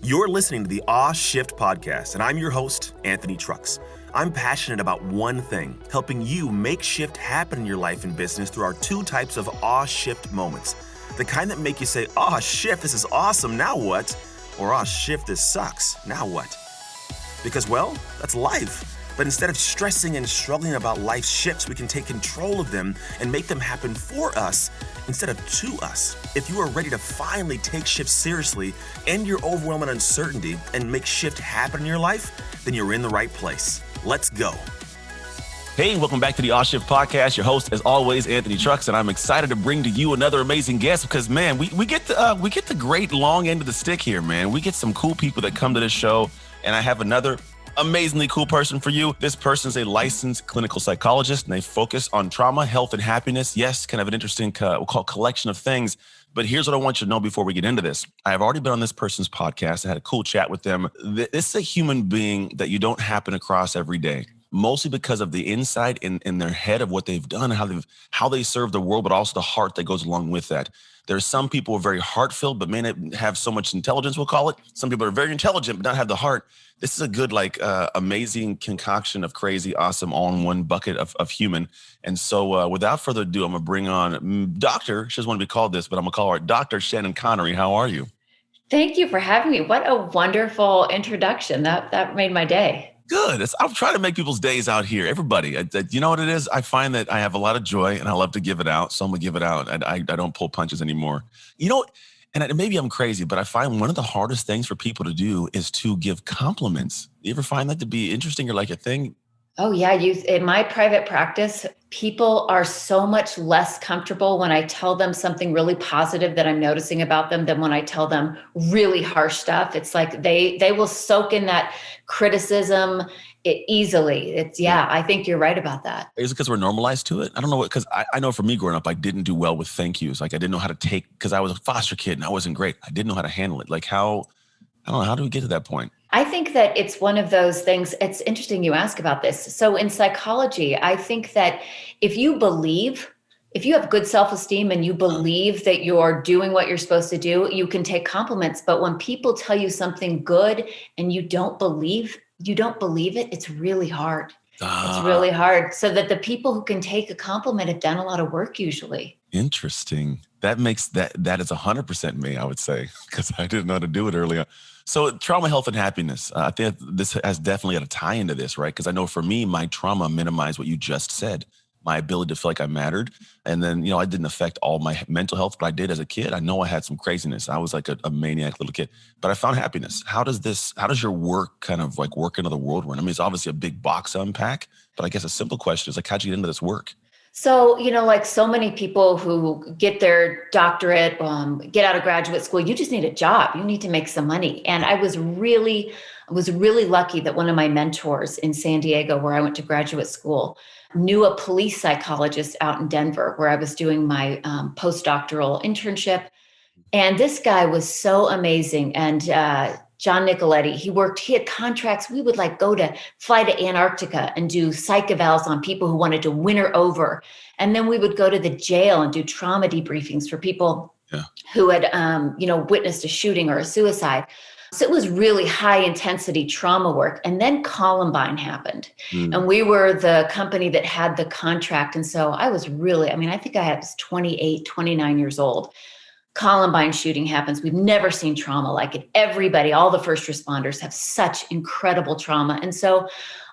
You're listening to the Awe Shift podcast, and I'm your host, Anthony Trucks. I'm passionate about one thing, helping you make shift happen in your life and business through our two types of Awe Shift moments. The kind that make you say, "Awe Shift, this is awesome, now what?" Or "Awe Shift, this sucks, now what?" Because, well, that's life. But instead of stressing and struggling about life's shifts, we can take control of them and make them happen for us instead of to us. If you are ready to finally take shift seriously, end your overwhelming uncertainty, and make shift happen in your life, then you're in the right place. Let's go. Hey, welcome back to the Awe Shift podcast. Your host, as always, Anthony Trucks, and I'm excited to bring to you another amazing guest because, man, we get the great long end of the stick here, man. We get some cool people that come to this show, and I have another amazingly cool person for you. This person is a licensed clinical psychologist, and they focus on trauma, health, and happiness. Yes, kind of an interesting, we'll call it collection of things. But here's what I want you to know before we get into this. I have already been on this person's podcast. I had a cool chat with them. This is a human being that you don't happen across every day, mostly because of the insight in their head of what they've done, how they serve the world, but also the heart that goes along with that. There's some people who are very heart-filled, but may not have so much intelligence, we'll call it. Some people are very intelligent, but not have the heart. This is a good, amazing concoction of crazy, awesome, all-in-one bucket of human. And so without further ado, I'm going to bring on Dr. She doesn't want to be called this, but I'm going to call her Dr. Shannon Connery. How are you? Thank you for having me. What a wonderful introduction. That made my day. Good. I'm trying to make people's days out here. Everybody, you know what it is? I find that I have a lot of joy and I love to give it out. So I'm going to give it out. I don't pull punches anymore. You know, and maybe I'm crazy, but I find one of the hardest things for people to do is to give compliments. You ever find that to be interesting or like a thing? Oh yeah. In my private practice, people are so much less comfortable when I tell them something really positive that I'm noticing about them than when I tell them really harsh stuff. It's like they will soak in that criticism easily. I think you're right about that. Is it because we're normalized to it? I don't know because I know for me growing up, I didn't do well with thank yous. Like I didn't know how to take, because I was a foster kid and I wasn't great. I didn't know how to handle it. Like I don't know, how do we get to that point? I think that it's one of those things. It's interesting you ask about this. So in psychology, I think that if you have good self-esteem and you believe that you're doing what you're supposed to do, you can take compliments. But when people tell you something good and you don't believe it, it's really hard. It's really hard. So that the people who can take a compliment have done a lot of work usually. Interesting. That makes that is 100% me, I would say, because I didn't know how to do it earlier. So trauma, health, and happiness. I think this has definitely got a tie into this, right? Because I know for me, my trauma minimized what you just said, my ability to feel like I mattered. And then, I didn't affect all my mental health, but I did as a kid. I know I had some craziness. I was like a maniac little kid, but I found happiness. How does your work kind of like work into the world? I mean, it's obviously a big box to unpack, but I guess a simple question is like, how'd you get into this work? So, like so many people who get their doctorate, get out of graduate school, you just need a job. You need to make some money. And I was really lucky that one of my mentors in San Diego, where I went to graduate school, knew a police psychologist out in Denver, where I was doing my postdoctoral internship. And this guy was so amazing. And John Nicoletti, he had contracts. We would fly to Antarctica and do psych evals on people who wanted to winter over. And then we would go to the jail and do trauma debriefings for people who had, witnessed a shooting or a suicide. So it was really high intensity trauma work. And then Columbine happened and we were the company that had the contract. And so I was I think I was 28, 29 years old. Columbine shooting happens. We've never seen trauma like it. Everybody, all the first responders have such incredible trauma. And so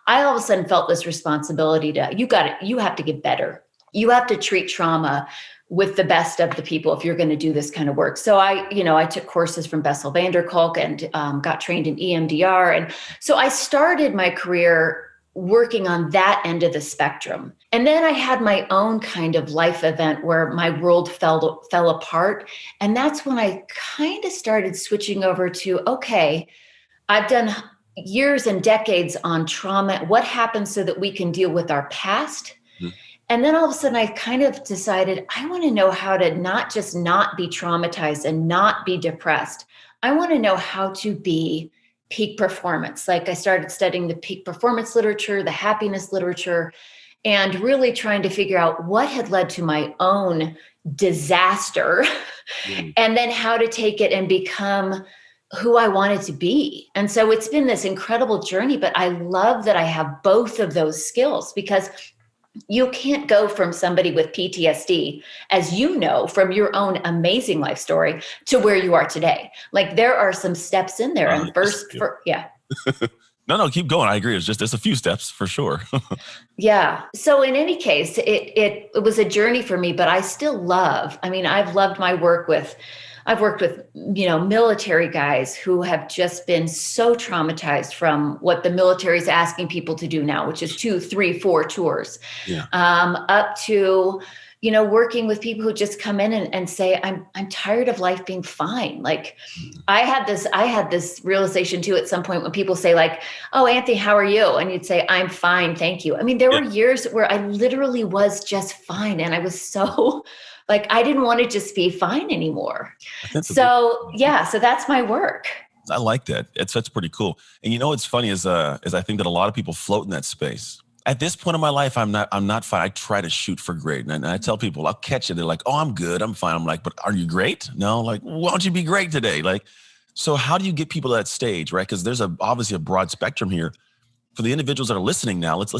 I all of a sudden felt this responsibility you have to get better. You have to treat trauma with the best of the people if you're going to do this kind of work. So I took courses from Bessel van der Kolk and got trained in EMDR. And so I started my career working on that end of the spectrum. And then I had my own kind of life event where my world fell apart. And that's when I kind of started switching over to, okay, I've done years and decades on trauma. What happens so that we can deal with our past? And then all of a sudden I kind of decided I want to know how to not just not be traumatized and not be depressed. I want to know how to be peak performance. Like I started studying the peak performance literature, the happiness literature, and really trying to figure out what had led to my own disaster and then how to take it and become who I wanted to be. And so it's been this incredible journey, but I love that I have both of those skills, because you can't go from somebody with PTSD, as you know, from your own amazing life story to where you are today. Like, there are some steps in there. And yeah. No, keep going. I agree. It's a few steps for sure. Yeah. So in any case, it was a journey for me, but I still I've loved my work I've worked with, military guys who have just been so traumatized from what the military is asking people to do now, which is 2, 3, 4 tours, up to, working with people who just come in and say, I'm tired of life being fine. Like, I had this realization too at some point when people say, like, oh, Anthony, how are you? And you'd say, I'm fine, thank you. I mean, there were years where I literally was just fine. And I was so like, I didn't want to just be fine anymore. So that's my work. I like that. That's pretty cool. And what's funny is I think that a lot of people float in that space. At this point in my life, I'm not fine. I try to shoot for great. And I tell people, I'll catch it. They're like, oh, I'm good. I'm fine. I'm like, but are you great? No, like, why don't you be great today? Like, so how do you get people to that stage, right? Because there's obviously a broad spectrum here. For the individuals that are listening now, let's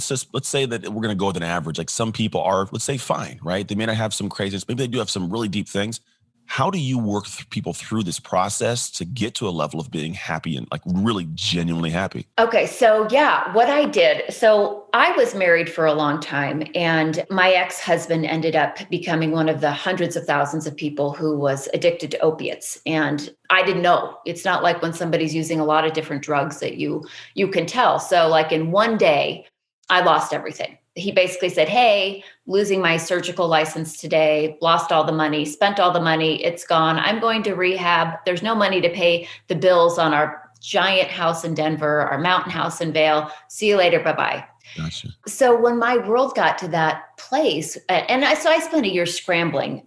say that we're going to go with an average. Like, some people are, let's say, fine, right? They may not have some craziness. Maybe they do have some really deep things. How do you work people through this process to get to a level of being happy and like really genuinely happy? Okay. So what I did, so I was married for a long time, and my ex-husband ended up becoming one of the hundreds of thousands of people who was addicted to opiates. And I didn't know. It's not like when somebody's using a lot of different drugs that you can tell. So like, in one day, I lost everything. He basically said, hey, losing my surgical license today, lost all the money, spent all the money, it's gone. I'm going to rehab. There's no money to pay the bills on our giant house in Denver, our mountain house in Vail. See you later. Bye-bye. Gotcha. So when my world got to that place, so I spent a year scrambling,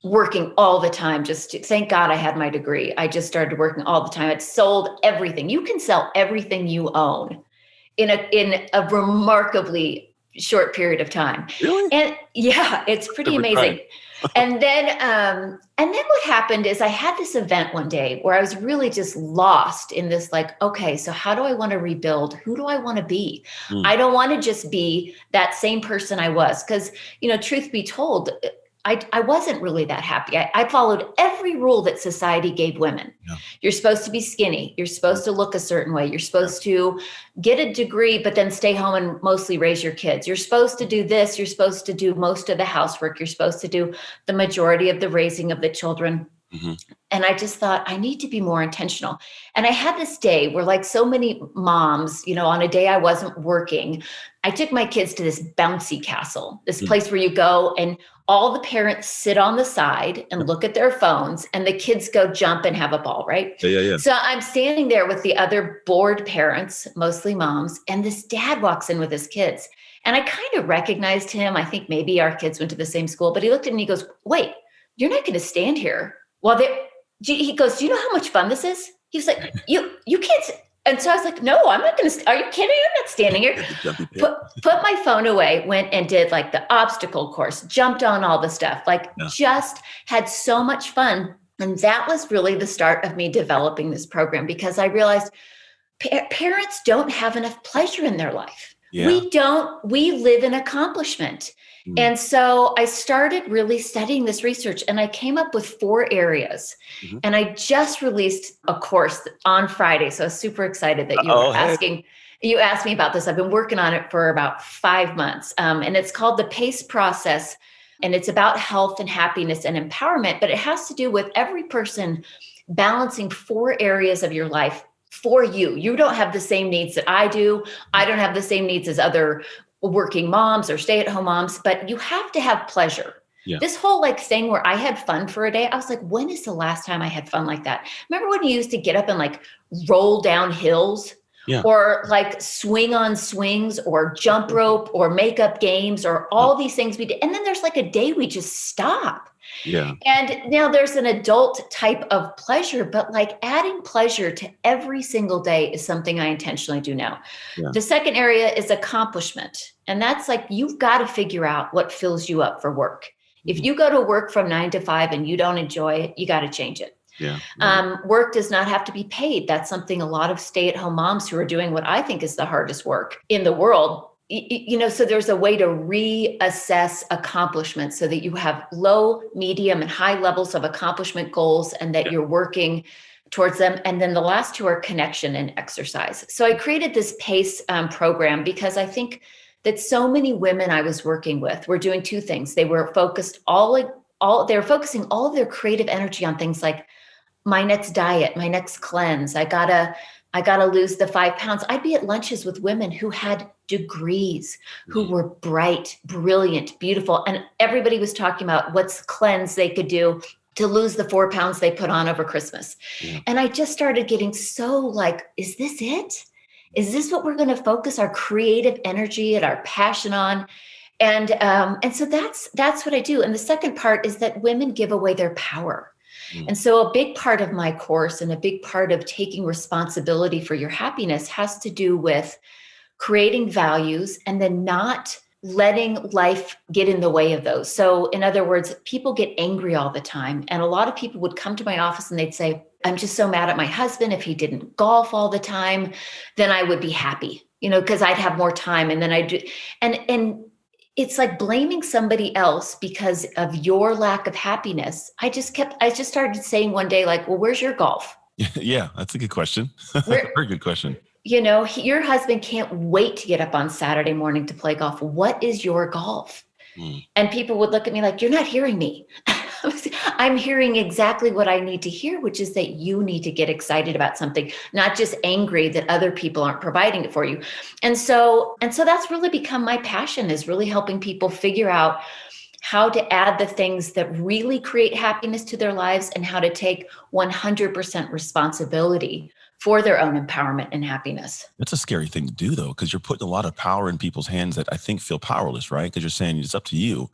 working all the time. Thank God I had my degree. I just started working all the time. I'd sold everything. You can sell everything you own in a remarkably short period of time. Really? And it's pretty amazing. And then what happened is I had this event one day where I was really just lost in this, like, okay, so how do I want to rebuild? Who do I want to be? I don't want to just be that same person I was. Because, truth be told, I wasn't really that happy. I followed every rule that society gave women. Yeah. You're supposed to be skinny. You're supposed to look a certain way. You're supposed to get a degree, but then stay home and mostly raise your kids. You're supposed to do this. You're supposed to do most of the housework. You're supposed to do the majority of the raising of the children. Mm-hmm. And I just thought, I need to be more intentional. And I had this day where, like so many moms, on a day I wasn't working, I took my kids to this bouncy castle, this place where you go and all the parents sit on the side and look at their phones, and the kids go jump and have a ball, right? Yeah. So I'm standing there with the other bored parents, mostly moms, and this dad walks in with his kids. And I kind of recognized him. I think maybe our kids went to the same school, but he looked at me and he goes, wait, you're not going to stand here while he goes, do you know how much fun this is? He was like, you can't. And so I was like, no, I'm not going to, are you kidding? I'm not standing here. Put my phone away, went and did like the obstacle course, jumped on all the stuff, just had so much fun. And that was really the start of me developing this program, because I realized parents don't have enough pleasure in their life. Yeah. We live in accomplishment. And so I started really studying this research, and I came up with 4 areas. Mm-hmm. And I just released a course on Friday. So I was super excited that you were asking. You asked me about this. I've been working on it for about 5 months. And it's called the PACE process. And it's about health and happiness and empowerment. But it has to do with every person balancing 4 areas of your life for you. You don't have the same needs that I do. I don't have the same needs as other working moms or stay-at-home moms, but you have to have pleasure. Yeah. This whole thing where I had fun for a day, I was like, when is the last time I had fun like that? Remember when you used to get up and roll down hills? Yeah. Or swing on swings or jump rope or make up games or all these things we did. And then there's a day we just stop. Yeah. And now there's an adult type of pleasure, but adding pleasure to every single day is something I intentionally do now. Yeah. The second area is accomplishment. And that's you've got to figure out what fills you up for work. Mm-hmm. If you go to work from 9 to 5 and you don't enjoy it, you got to change it. Yeah. Work does not have to be paid. That's something a lot of stay-at-home moms who are doing what I think is the hardest work in the world. So there's a way to reassess accomplishment so that you have low, medium, and high levels of accomplishment goals and that you're working towards them. And then the last two are connection and exercise. So I created this PACE program because I think that so many women I was working with were doing two things. They were focusing all of their creative energy on things like my next diet, my next cleanse. I gotta lose the 5 pounds. I'd be at lunches with women who had degrees, who were bright, brilliant, beautiful. And everybody was talking about what's cleanse they could do to lose the 4 pounds they put on over Christmas. Yeah. And I just started getting so like, is this it? Is this what we're going to focus our creative energy and our passion on? And so that's what I do. And the second part is that women give away their power. And so a big part of my course and a big part of taking responsibility for your happiness has to do with creating values and then not letting life get in the way of those. So in other words, people get angry all the time. And a lot of people would come to my office and they'd say, I'm just so mad at my husband. If he didn't golf all the time, then I would be happy, because I'd have more time. And then I do. And it's like blaming somebody else because of your lack of happiness. I just started saying one day, like, well, where's your golf? Yeah, that's a good question. Very good question. Your husband can't wait to get up on Saturday morning to play golf. What is your golf? And people would look at me like, you're not hearing me. I'm hearing exactly what I need to hear, which is that you need to get excited about something, not just angry that other people aren't providing it for you. And so that's really become my passion, is really helping people figure out how to add the things that really create happiness to their lives and how to take 100% responsibility for their own empowerment and happiness. That's a scary thing to do, though, because you're putting a lot of power in people's hands that I think feel powerless, right? Because you're saying it's up to you.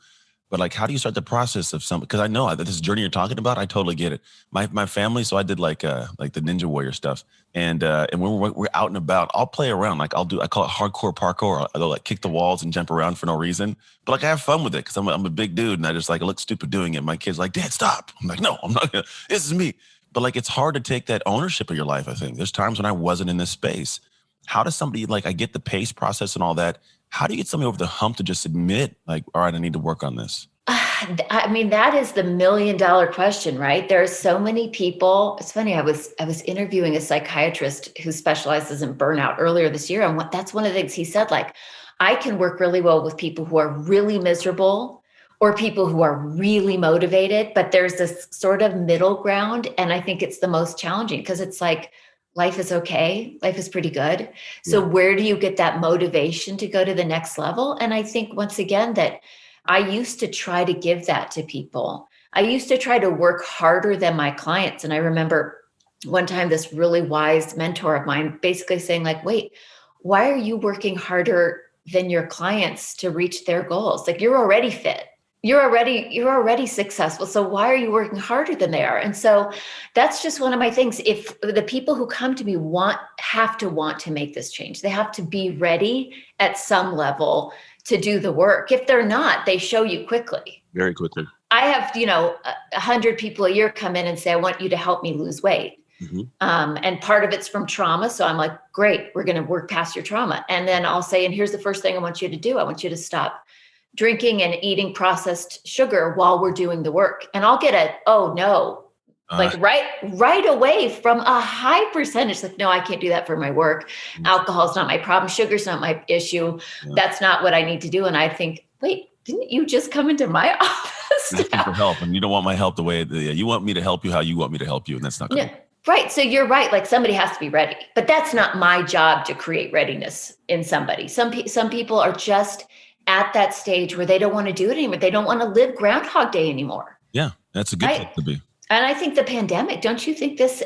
But like, how do you start the process of something? Because I know that this journey you're talking about, I totally get it. My family, so I did like the Ninja Warrior stuff, and when we're out and about, I'll play around. Like I call it hardcore parkour. I'll like kick the walls and jump around for no reason. But like I have fun with it because I'm a big dude, and I just like I look stupid doing it. My kid's like, Dad, stop. I'm like, no, I'm not gonna. This is me. But like, it's hard to take that ownership of your life. I think there's times when I wasn't in this space. How does somebody, like, I get the PACE process and all that. How do you get somebody over the hump to just admit, like, all right, I need to work on this? I mean, that is the $1 million question, right? There are so many people. It's funny. I was interviewing a psychiatrist who specializes in burnout earlier this year. And that's one of the things he said, like, I can work really well with people who are really miserable or people who are really motivated, but there's this sort of middle ground. And I think it's the most challenging because it's like, life is okay. Life is pretty good. So where do you get that motivation to go to the next level? And I think once again that I used to try to give that to people. I used to try to work harder than my clients. And I remember one time this really wise mentor of mine basically saying like, wait, why are you working harder than your clients to reach their goals? Like, you're already fit. You're already successful. So why are you working harder than they are? And so that's just one of my things. If the people who come to me have to want to make this change, they have to be ready at some level to do the work. If they're not, they show you quickly. Very quickly. I have, 100 people a year come in and say, I want you to help me lose weight. Mm-hmm. And part of it's from trauma. So I'm like, great, we're going to work past your trauma. And then I'll say, and here's the first thing I want you to do. I want you to stop drinking and eating processed sugar while we're doing the work. And I'll get oh no, like right away from a high percentage, like, no, I can't do that for my work. Alcohol's not my problem. Sugar's not my issue. Yeah. That's not what I need to do. And I think, wait, didn't you just come into my office? Asking for help, and you don't want my help the way you want me to help you how you want me to help you. And that's not good. Yeah. Right. So you're right. Like, somebody has to be ready, but that's not my job to create readiness in somebody. Some people are just at that stage where they don't want to do it anymore. They don't want to live Groundhog Day anymore. Yeah, that's a good place to be. And I think the pandemic, don't you think this,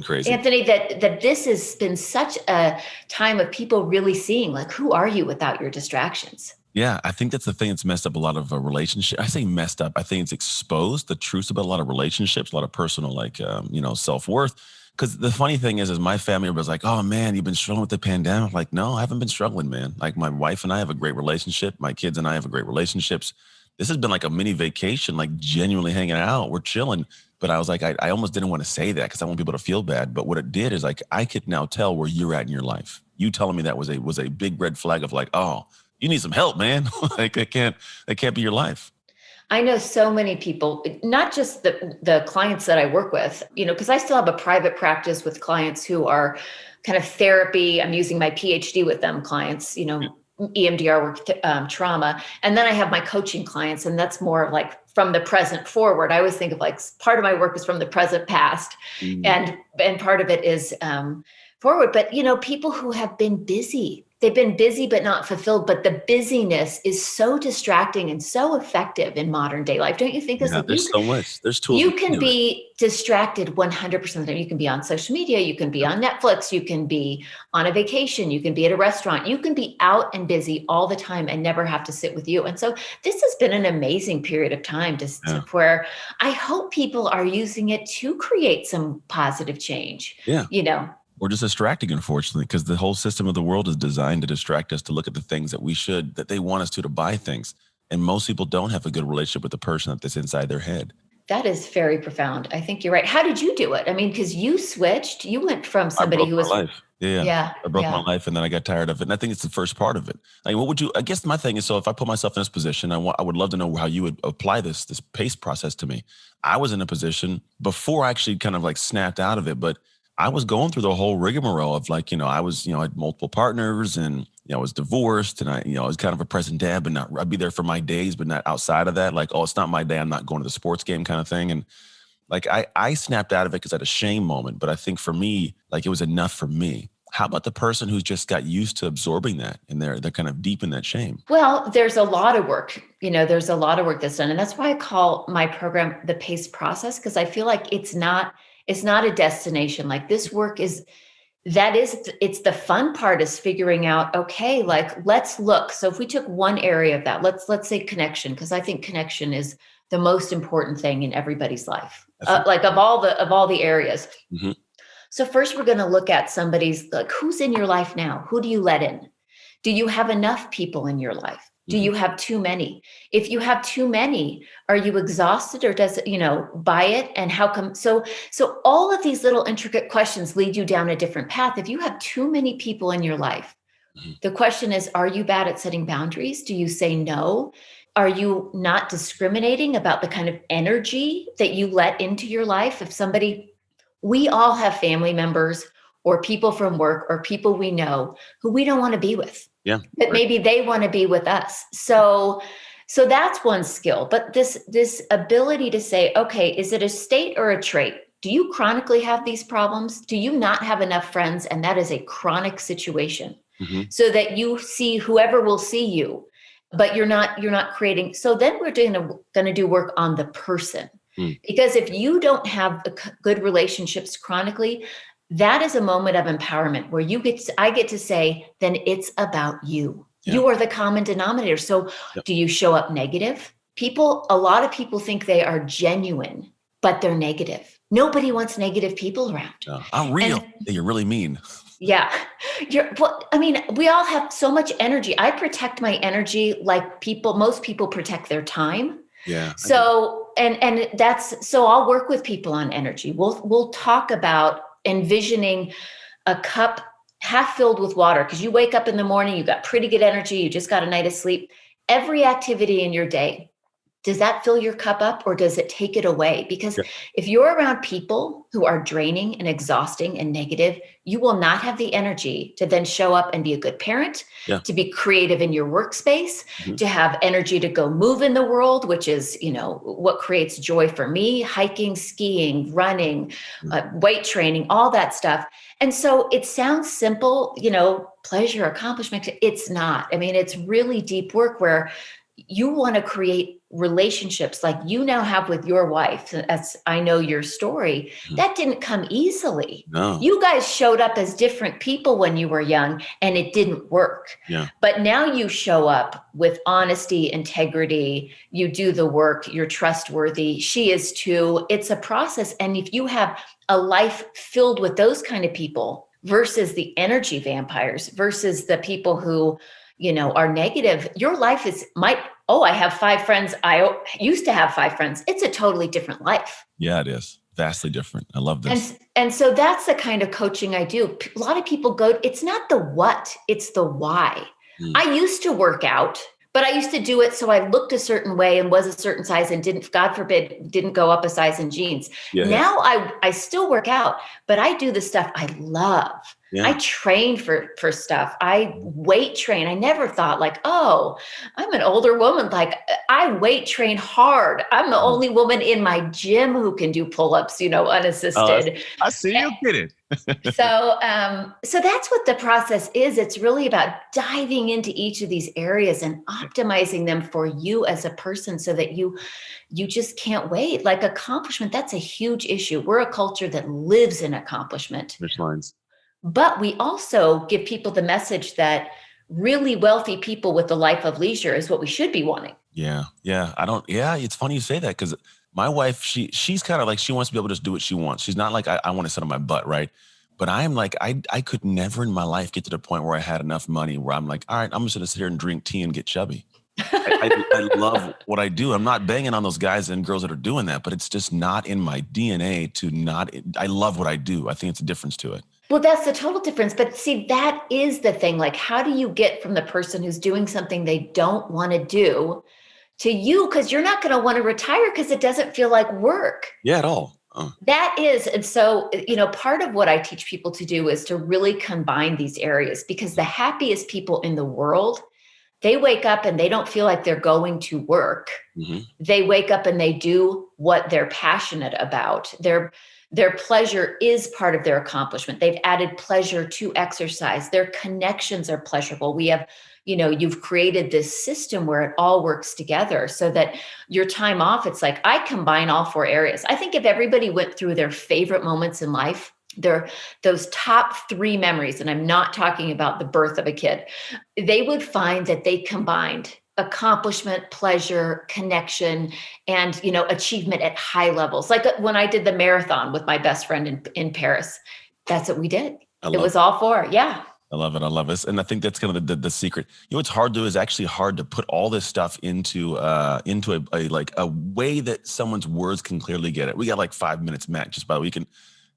crazy, Anthony, that this has been such a time of people really seeing, like, who are you without your distractions? Yeah, I think that's the thing that's messed up a lot of relationships. I say messed up. I think it's exposed the truths about a lot of relationships, a lot of personal, self-worth. Because the funny thing is my family was like, oh man, you've been struggling with the pandemic. Like, no, I haven't been struggling, man. Like, my wife and I have a great relationship. My kids and I have a great relationships. This has been like a mini vacation, like genuinely hanging out. We're chilling. But I was like, I almost didn't want to say that because I want people to feel bad. But what it did is like, I could now tell where you're at in your life. You telling me that was a big red flag of like, oh, you need some help, man. Like that can't be your life. I know so many people, not just the clients that I work with, because I still have a private practice with clients who are kind of therapy. I'm using my PhD with them clients, EMDR work, trauma. And then I have my coaching clients, and that's more like from the present forward. I always think of like part of my work is from the present past, and part of it is forward. But people who have been busy, they've been busy but not fulfilled. But the busyness is so distracting and so effective in modern day life. Don't you think? Yeah, there's so much. There's tools. You can be distracted 100% of the time. You can be on social media. You can be on Netflix. You can be on a vacation. You can be at a restaurant. You can be out and busy all the time and never have to sit with you. And so this has been an amazing period of time to where I hope people are using it to create some positive change. Yeah. Or just distracting, unfortunately, because the whole system of the world is designed to distract us to look at the things that they want us to buy things. And most people don't have a good relationship with the person that's inside their head. That is very profound. I think you're right. How did you do it? I mean, because you switched, you went from somebody who was my life. Yeah. I broke my life, and then I got tired of it. And I think it's the first part of it. Like, I guess my thing is, so if I put myself in this position, I would love to know how you would apply this PACE process to me. I was in a position before I actually kind of like snapped out of it, but I was going through the whole rigmarole of like, I had multiple partners, and, I was divorced, and I was kind of a present dad, but I'd be there for my days, but not outside of that. Like, oh, it's not my day, I'm not going to the sports game kind of thing. And like, I snapped out of it because I had a shame moment. But I think for me, like, it was enough for me. How about the person who's just got used to absorbing that, and they're kind of deep in that shame? Well, there's a lot of work, there's a lot of work that's done. And that's why I call my program the PACE process, because I feel like it's not a destination. Like, this work it's the fun part is figuring out, okay, like, let's look. So if we took one area of that, let's say connection, because I think connection is the most important thing in everybody's life, like of all the areas. Mm-hmm. So first we're going to look at somebody's, like, who's in your life now? Who do you let in? Do you have enough people in your life? Do you have too many? If you have too many, are you exhausted, or does it, by it? And how come? So all of these little intricate questions lead you down a different path. If you have too many people in your life, the question is, are you bad at setting boundaries? Do you say no? Are you not discriminating about the kind of energy that you let into your life? We all have family members or people from work or people we know who we don't want to be with. Yeah. But maybe they want to be with us. So that's one skill. But this ability to say, okay, is it a state or a trait? Do you chronically have these problems? Do you not have enough friends? And that is a chronic situation. Mm-hmm. So that you see whoever will see you, but you're not creating. So then we're going to do work on the person. Because if you don't have good relationships chronically, that is a moment of empowerment where I get to say, then it's about you. Yeah. You are the common denominator. So Do you show up negative? A lot of people think they are genuine, but they're negative. Nobody wants negative people around. I'm real. You're really mean. Yeah. We all have so much energy. I protect my energy like most people protect their time. Yeah. So, so I'll work with people on energy. We'll talk about envisioning a cup half filled with water, because you wake up in the morning, you got pretty good energy, you just got a night of sleep. Every activity in your day, does that fill your cup up, or does it take it away? Because if you're around people who are draining and exhausting and negative, you will not have the energy to then show up and be a good parent, to be creative in your workspace, to have energy to go move in the world, which is, what creates joy for me: hiking, skiing, running, weight training, all that stuff. And so it sounds simple, pleasure, accomplishment. It's not. I mean, it's really deep work where you want to create relationships like you now have with your wife. As I know your story, that didn't come easily. No. You guys showed up as different people when you were young, and it didn't work. Yeah. But now you show up with honesty, integrity, you do the work, you're trustworthy. She is too. It's a process. And if you have a life filled with those kind of people versus the energy vampires versus the people who, are negative, your life might oh, I have 5 friends. I used to have 5 friends. It's a totally different life. Yeah, it is. Vastly different. I love this. And so that's the kind of coaching I do. A lot of people it's not the what, it's the why. I used to work out, but I used to do it so I looked a certain way and was a certain size and didn't, God forbid, didn't go up a size in jeans. Now I still work out, but I do the stuff I love. Yeah. I train for stuff. I weight train. I never thought like, oh, I'm an older woman. Like I weight train hard. I'm the only woman in my gym who can do pull-ups, unassisted. I see you get it. So that's what the process is. It's really about diving into each of these areas and optimizing them for you as a person so that you just can't wait. Like accomplishment, that's a huge issue. We're a culture that lives in accomplishment. Finish lines. But we also give people the message that really wealthy people with a life of leisure is what we should be wanting. Yeah. It's funny you say that because my wife, she's kind of like, she wants to be able to just do what she wants. She's not like, I want to sit on my butt, right? But I am like, I could never in my life get to the point where I had enough money where I'm like, all right, I'm just going to sit here and drink tea and get chubby. I love what I do. I'm not banging on those guys and girls that are doing that, but it's just not in my DNA I love what I do. I think it's a difference to it. Well, that's the total difference. But see, that is the thing. Like, how do you get from the person who's doing something they don't want to do to you? Because you're not going to want to retire because it doesn't feel like work. Yeah, at all. That is. And so, part of what I teach people to do is to really combine these areas, because the happiest people in the world, they wake up and they don't feel like they're going to work. Mm-hmm. They wake up and they do what they're passionate about. Their pleasure is part of their accomplishment. They've added pleasure to exercise. Their connections are pleasurable. We have, you've created this system where it all works together so that your time off, it's like, I combine all 4 areas. I think if everybody went through their favorite moments in life, those top 3 memories, and I'm not talking about the birth of a kid, they would find that they combined accomplishment, pleasure, connection, and, achievement at high levels. Like when I did the marathon with my best friend in Paris, that's what we did. It was all 4. Yeah. I love it. And I think that's kind of the secret. What's hard to do is actually hard to put all this stuff into a way that someone's words can clearly get it. We got like 5 minutes, Matt, just by the way. We can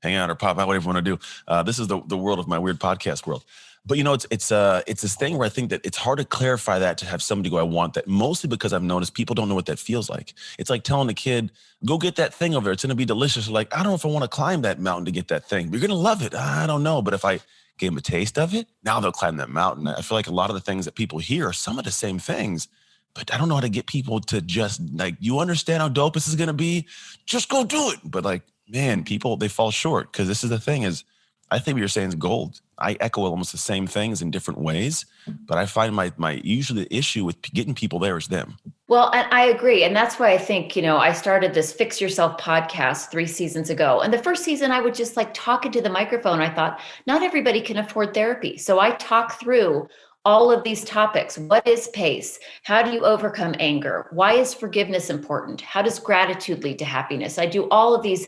hang out or pop out, whatever you want to do. This is the world of my weird podcast world. But it's this thing where I think that it's hard to clarify that, to have somebody go, I want that, mostly because I've noticed people don't know what that feels like. It's like telling a kid, go get that thing over there. It's going to be delicious. Like, I don't know if I want to climb that mountain to get that thing. You're going to love it. I don't know. But if I gave them a taste of it, now they'll climb that mountain. I feel like a lot of the things that people hear are some of the same things, but I don't know how to get people to just like, you understand how dope this is going to be? Just go do it. But like, man, people, they fall short, because this is the thing is, I think what you're saying is gold. I echo almost the same things in different ways, but I find my usually the issue with getting people there is them. Well, and I agree. And that's why I think, I started this Fix Yourself podcast 3 seasons ago. And the first season I would just like talk into the microphone. I thought not everybody can afford therapy. So I talk through all of these topics. What is PACE? How do you overcome anger? Why is forgiveness important? How does gratitude lead to happiness? I do all of these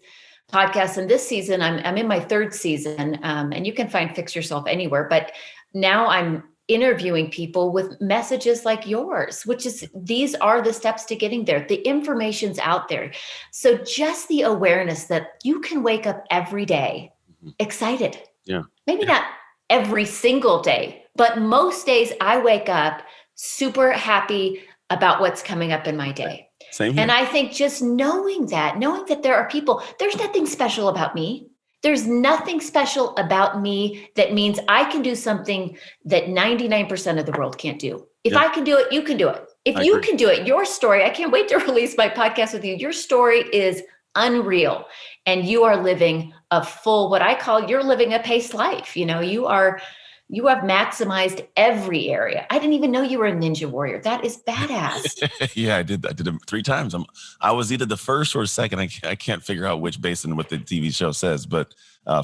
podcasts. And this season, I'm in my 3rd season, and you can find Fix Yourself anywhere. But now I'm interviewing people with messages like yours, which is, these are the steps to getting there. The information's out there. So just the awareness that you can wake up every day excited. Yeah. Maybe not every single day, but most days I wake up super happy about what's coming up in my day. Same here. And I think just knowing that there are people, there's nothing special about me. There's nothing special about me that means I can do something that 99% of the world can't do. If I can do it, you can do it. If you can do it, your story, I can't wait to release my podcast with you. Your story is unreal. And you are living a full, what I call, you're living a paced life. You have maximized every area. I didn't even know you were a ninja warrior. That is badass. Yeah, I did it 3 times. I was either the first or second. I can't figure out which based on what the TV show says, but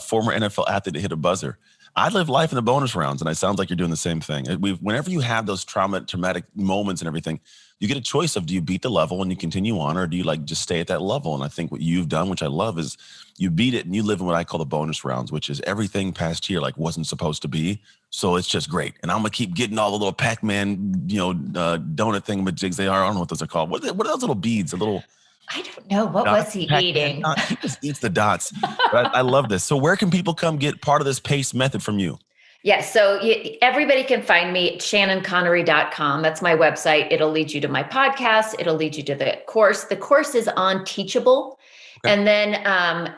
former NFL athlete to hit a buzzer. I live life in the bonus rounds, and it sounds like you're doing the same thing. Whenever you have those traumatic moments and everything, you get a choice of, do you beat the level and you continue on, or do you like just stay at that level? And I think what you've done, which I love, is you beat it and you live in what I call the bonus rounds, which is everything past here like wasn't supposed to be. So it's just great. And I'm going to keep getting all the little Pac-Man, donut thingamajigs they are. I don't know what those are called. What are those little beads? A little... I don't know. What was he eating? He just eats the dots. But I love this. So where can people come get part of this PACE method from you? Yes. So everybody can find me at shannonconnery.com. That's my website. It'll lead you to my podcast. It'll lead you to the course. The course is on Teachable. Okay. And then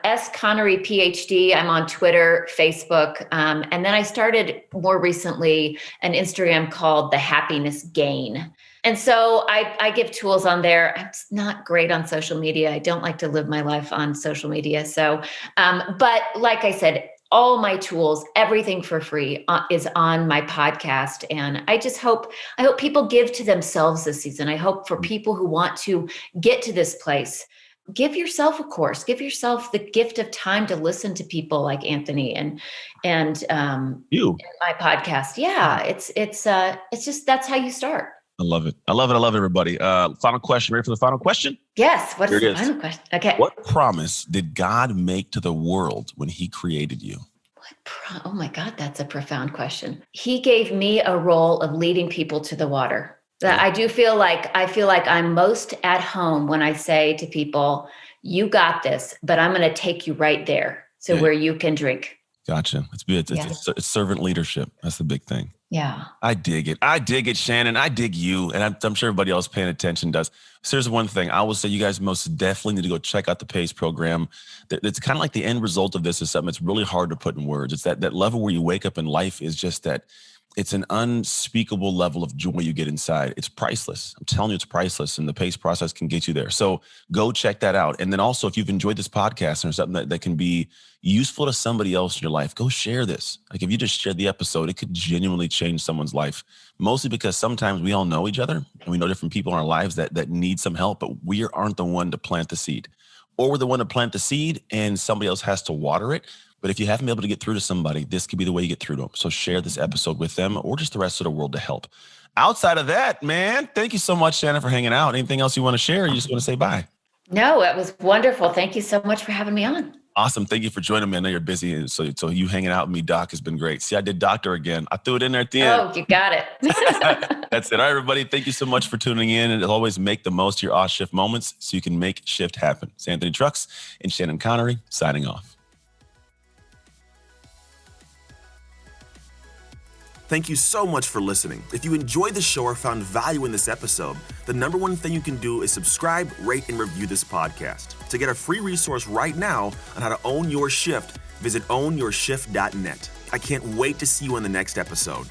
S. Connery, PhD. I'm on Twitter, Facebook. And then I started more recently an Instagram called The Happiness Gain. And so I give tools on there. I'm not great on social media. I don't like to live my life on social media. So, but like I said, all my tools, everything for free is on my podcast. And I hope people give to themselves this season. I hope for people who want to get to this place, give yourself a course, give yourself the gift of time to listen to people like Anthony and you, my podcast. Yeah. It's just, that's how you start. I love it. I love it. I love it, everybody. Final question. Ready for the final question? Yes. What is the final question? Okay. What promise did God make to the world when he created you? Oh my God, that's a profound question. He gave me a role of leading people to the water. That I feel like I'm most at home when I say to people, you got this, but I'm going to take you right there. So where you can drink. Gotcha. It's servant leadership. That's the big thing. Yeah. I dig it, Shannon. I dig you. And I'm sure everybody else paying attention does. So here's one thing. I will say you guys most definitely need to go check out the PACE program. It's kind of like the end result of this is something that's really hard to put in words. It's that level where you wake up in life is just that. It's an unspeakable level of joy you get inside. It's priceless. I'm telling you, it's priceless. And the PACE process can get you there. So go check that out. And then also, if you've enjoyed this podcast and there's something that can be useful to somebody else in your life, go share this. Like if you just shared the episode, it could genuinely change someone's life. Mostly because sometimes we all know each other and we know different people in our lives that need some help, but we aren't the one to plant the seed. Or we're the one to plant the seed and somebody else has to water it. But if you haven't been able to get through to somebody, this could be the way you get through to them. So share this episode with them or just the rest of the world to help. Outside of that, man, thank you so much, Shannon, for hanging out. Anything else you want to share? Or you just want to say bye? No, it was wonderful. Thank you so much for having me on. Awesome. Thank you for joining me. I know you're busy. So you hanging out with me, Doc, has been great. See, I did doctor again. I threw it in there at the end. Oh, you got it. That's it. All right, everybody. Thank you so much for tuning in. And as always, make the most of your off shift moments so you can make shift happen. It's Anthony Trucks and Shannon Connery signing off. Thank you so much for listening. If you enjoyed the show or found value in this episode, the number one thing you can do is subscribe, rate, and review this podcast. To get a free resource right now on how to own your shift, visit ownyourshift.net. I can't wait to see you on the next episode.